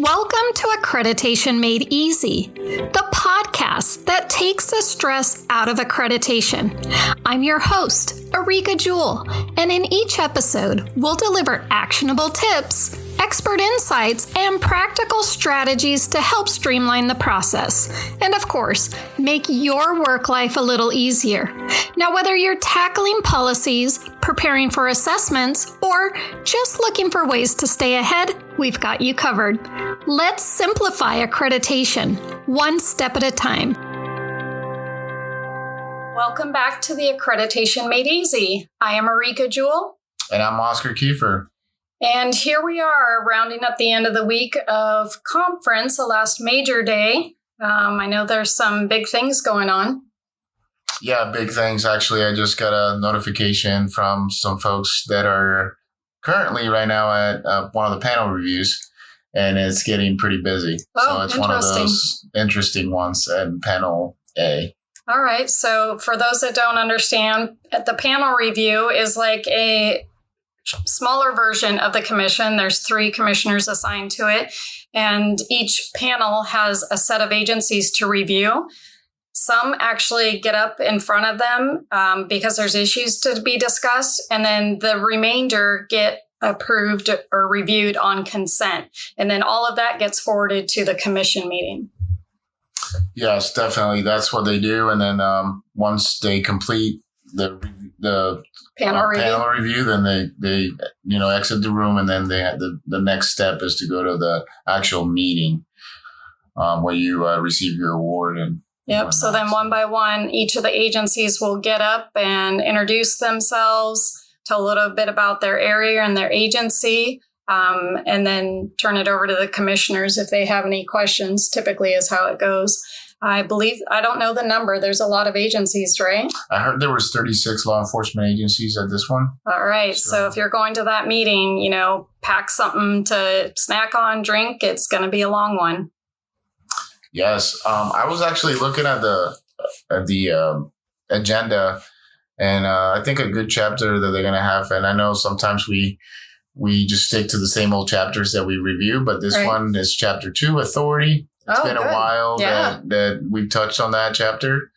Welcome to Accreditation Made Easy, the podcast that takes the stress out of accreditation. I'm your host, Areaka Jewell, and in each episode, we'll deliver actionable tips, expert insights, and practical strategies to help streamline the process. And of course, make your work life a little easier. Now, whether you're tackling policies, preparing for assessments, or just looking for ways to stay ahead, we've got you covered. Let's simplify accreditation, one step at a time. Welcome back to the Accreditation Made Easy. I am Areaka Jewell. And I'm Oscar Kieffer. And here we are, rounding up the end of the week of conference, the last major day. I know there's some big things going on. Yeah, big things. Actually, I just got a notification from some folks that are currently right now at one of the panel reviews, and it's getting pretty busy. So it's one of those interesting ones at panel A. All right. So for those that don't understand, the panel review is like a smaller version of the commission. There's 3 commissioners assigned to it, and each panel has a set of agencies to review. Some actually get up in front of them because there's issues to be discussed, and then the remainder get approved or reviewed on consent. And then all of that gets forwarded to the commission meeting. Yes, definitely. That's what they do. And then once they complete the panel review, then they exit the room, and then the next step is to go to the actual meeting where you receive your award. And yep. So then one by one, each of the agencies will get up and introduce themselves, tell a little bit about their area and their agency, and then turn it over to the commissioners if they have any questions, typically is how it goes. I don't know the number. There's a lot of agencies, right? I heard there was 36 law enforcement agencies at this one. All right. So if you're going to that meeting, pack something to snack on, drink. It's going to be a long one. Yes. I was actually looking at the agenda, and I think a good chapter that they're going to have. And I know sometimes we just stick to the same old chapters that we review, but this one is chapter 2, authority. It's been a while that we've touched on that chapter.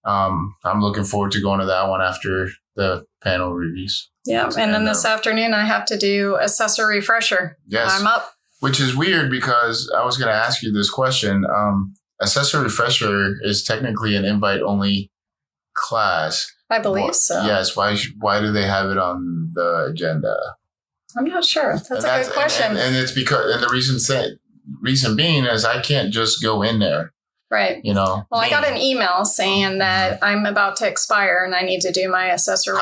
I'm looking forward to going to that one after the panel reviews. Yeah. And then this afternoon, I have to do assessor refresher. Yes. I'm up. Which is weird because I was going to ask you this question. Assessor refresher is technically an invite-only class. I believe so. Yes. Why do they have it on the agenda? I'm not sure. That's a good question. And it's because, and the reason being is I can't just go in there. Right. Well, I got an email saying that I'm about to expire and I need to do my assessor.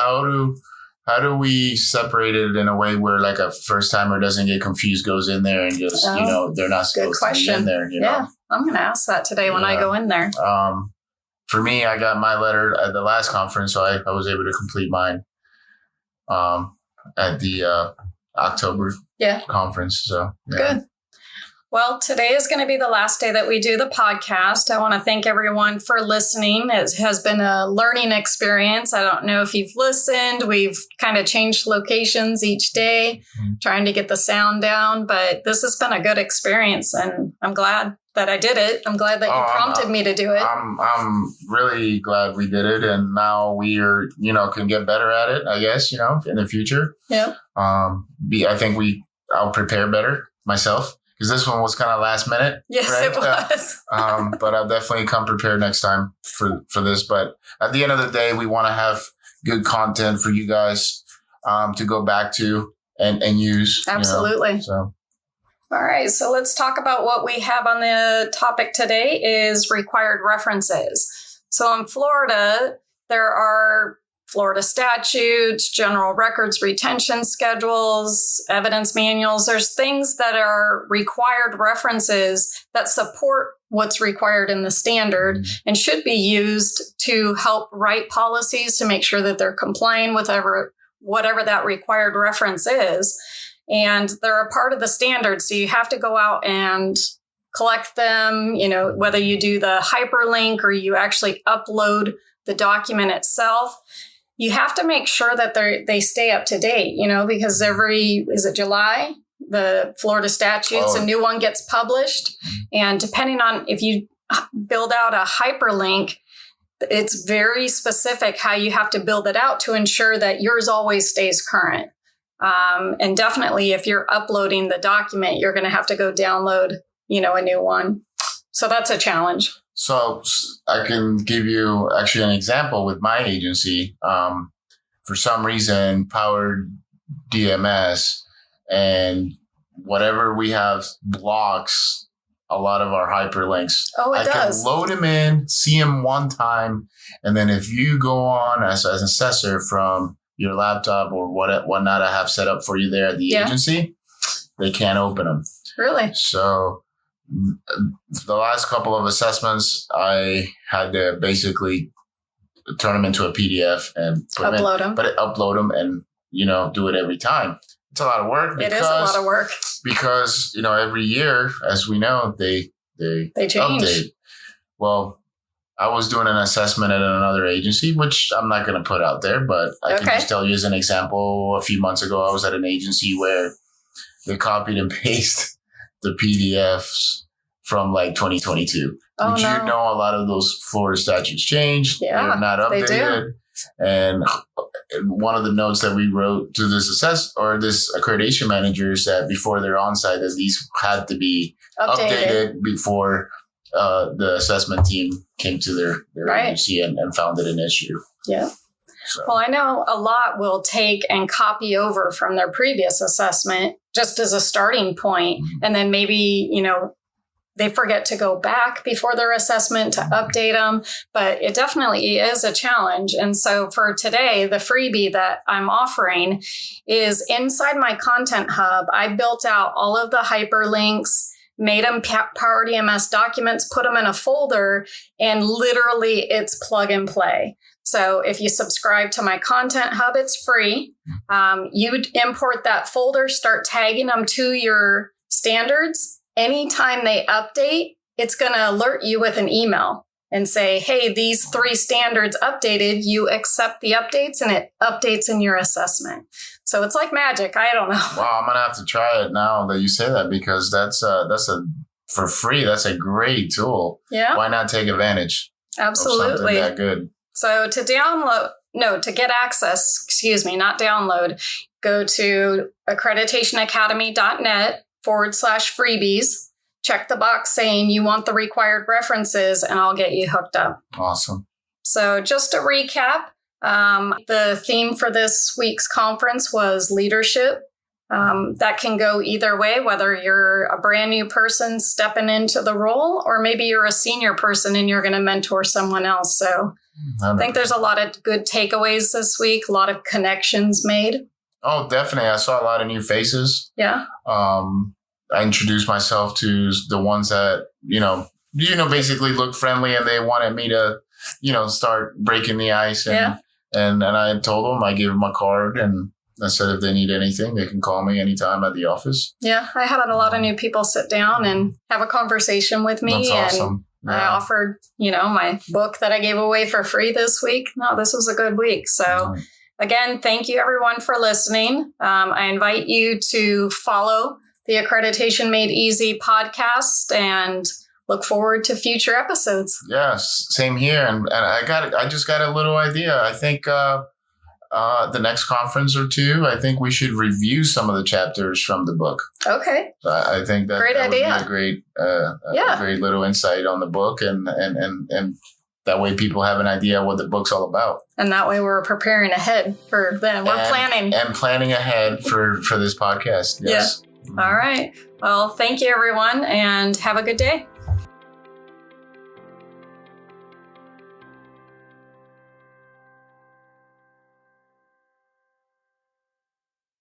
How do we separate it in a way where like a first timer doesn't get confused, goes in there and just, they're not supposed to be in there. Yeah. I'm going to ask that today when I go in there. For me, I got my letter at the last conference, so I was able to complete mine at the October conference. So Good. Well, today is going to be the last day that we do the podcast. I want to thank everyone for listening. It has been a learning experience. I don't know if you've listened. We've kind of changed locations each day, trying to get the sound down. But this has been a good experience, and I'm glad that I did it. I'm glad that you prompted me to do it. I'm really glad we did it, and now we are, can get better at it, I guess, in the future. Yeah. I think I'll prepare better myself. Because this one was kind of last minute. Yes, right? It was. But I'll definitely come prepared next time for this. But at the end of the day, we want to have good content for you guys to go back to and use. Absolutely. So. All right. So let's talk about what we have on the topic today is required references. So in Florida, there are Florida statutes, general records retention schedules, evidence manuals. There's things that are required references that support what's required in the standard and should be used to help write policies to make sure that they're complying with whatever that required reference is. And they're a part of the standard. So you have to go out and collect them, whether you do the hyperlink or you actually upload the document itself. You have to make sure that they stay up to date, because is it July? the Florida statutes, a new one gets published. And depending on if you build out a hyperlink, it's very specific how you have to build it out to ensure that yours always stays current. And definitely if you're uploading the document, you're going to have to go download, a new one. So that's a challenge. So I can give you actually an example with my agency. For some reason, PowerDMS and whatever we have blocks a lot of our hyperlinks. Oh, it does. I can load them in, see them one time, and then if you go on as an assessor from your laptop or whatnot I have set up for you there at the agency, they can't open them. Really? So the last couple of assessments, I had to basically turn them into a PDF and upload them and, do it every time. It's a lot of work. It is a lot of work. Because, every year, as we know, they change. Update. Well, I was doing an assessment at another agency, which I'm not going to put out there, but I can just tell you as an example. A few months ago, I was at an agency where they copied and pasted the PDFs from 2022. Oh, which a lot of those Florida statutes changed. Yeah, they're not updated. They do. And one of the notes that we wrote to this this accreditation manager is that before they're on site, that these had to be updated before the assessment team came to their agency and found it an issue. Yeah. So. Well, I know a lot will take and copy over from their previous assessment just as a starting point. Mm-hmm. And then maybe, they forget to go back before their assessment to update them, but it definitely is a challenge. And so for today, the freebie that I'm offering is inside my Content Hub. I built out all of the hyperlinks, made them PowerDMS documents, put them in a folder, and literally it's plug and play. So if you subscribe to my Content Hub, it's free. You'd import that folder, start tagging them to your standards. Anytime they update, it's going to alert you with an email and say, hey, these 3 standards updated, you accept the updates, and it updates in your assessment. So it's like magic. I don't know. Wow, I'm going to have to try it now that you say that, because that's for free. That's a great tool. Yeah. Why not take advantage? Absolutely. Of something that good? So to get access, not download, go to accreditationacademy.net/freebies. Check the box saying you want the required references, and I'll get you hooked up. Awesome. So just to recap, the theme for this week's conference was leadership. That can go either way, whether you're a brand new person stepping into the role, or maybe you're a senior person and you're going to mentor someone else. So I think there's a lot of good takeaways this week, a lot of connections made. Oh, definitely. I saw a lot of new faces. Yeah. I introduced myself to the ones that, basically look friendly, and they wanted me to, start breaking the ice. And, and I told them, I gave them a card, and I said, if they need anything, they can call me anytime at the office. Yeah. I had a lot of new people sit down and have a conversation with me. That's awesome. I offered, my book that I gave away for free this week. No, this was a good week. So again, thank you everyone for listening. I invite you to follow the Accreditation Made Easy podcast and look forward to future episodes. Yes, same here. And I just got a little idea. I think the next conference or two, I think we should review some of the chapters from the book. Okay. So I think that would be a great little insight on the book, and that way people have an idea what the book's all about. And that way we're preparing ahead for them. We're planning ahead for this podcast. Yes. Yeah. All right. Well, thank you everyone, and have a good day.